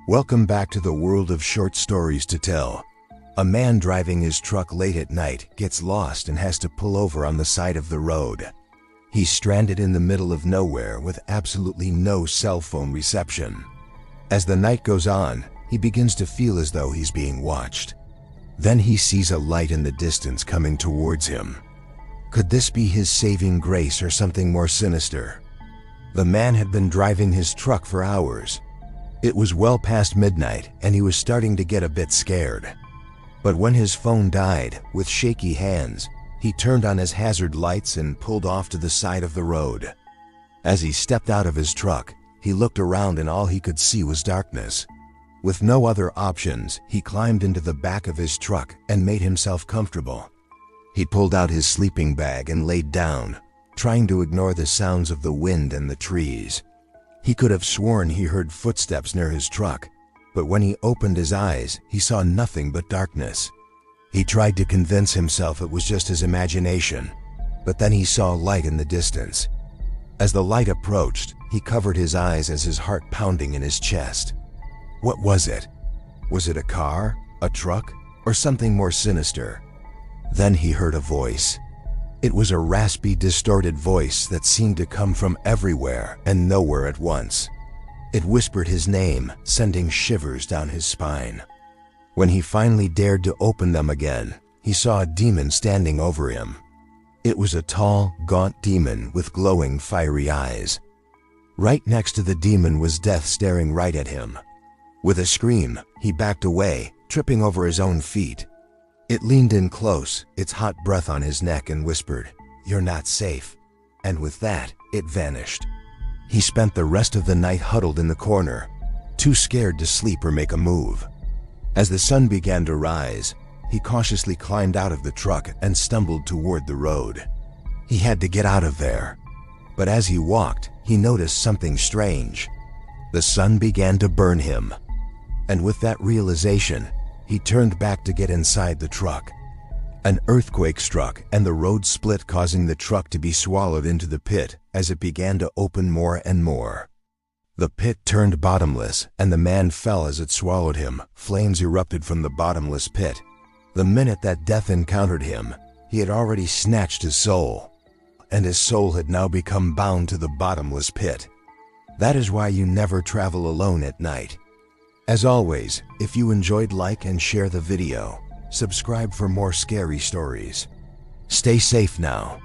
Welcome back to the world of short stories to tell. A man driving his truck late at night gets lost and has to pull over on the side of the road. He's stranded in the middle of nowhere with absolutely no cell phone reception. As the night goes on, he begins to feel as though he's being watched. Then he sees a light in the distance coming towards him. Could this be his saving grace or something more sinister? The man had been driving his truck for hours. It was well past midnight and he was starting to get a bit scared. But when his phone died, with shaky hands, he turned on his hazard lights and pulled off to the side of the road. As he stepped out of his truck, he looked around and all he could see was darkness. With no other options, he climbed into the back of his truck and made himself comfortable. He pulled out his sleeping bag and laid down, trying to ignore the sounds of the wind and the trees. He could have sworn he heard footsteps near his truck, but when he opened his eyes, he saw nothing but darkness. He tried to convince himself it was just his imagination, but then he saw light in the distance. As the light approached, he covered his eyes as his heart pounding in his chest. What was it? Was it a car, a truck, or something more sinister? Then he heard a voice. It was a raspy, distorted voice that seemed to come from everywhere and nowhere at once. It whispered his name, sending shivers down his spine. When he finally dared to open them again, he saw a demon standing over him. It was a tall, gaunt demon with glowing, fiery eyes. Right next to the demon was death staring right at him. With a scream, he backed away, tripping over his own feet. It leaned in close, its hot breath on his neck, and whispered, "You're not safe." And with that, it vanished. He spent the rest of the night huddled in the corner, too scared to sleep or make a move. As the sun began to rise, he cautiously climbed out of the truck and stumbled toward the road. He had to get out of there. But as he walked, he noticed something strange. The sun began to burn him. And with that realization, he turned back to get inside the truck. An earthquake struck and the road split, causing the truck to be swallowed into the pit as it began to open more and more. The pit turned bottomless and the man fell as it swallowed him. Flames erupted from the bottomless pit. The minute that death encountered him, he had already snatched his soul, and his soul had now become bound to the bottomless pit. That is why you never travel alone at night. As always, if you enjoyed, like and share the video. Subscribe for more scary stories. Stay safe now.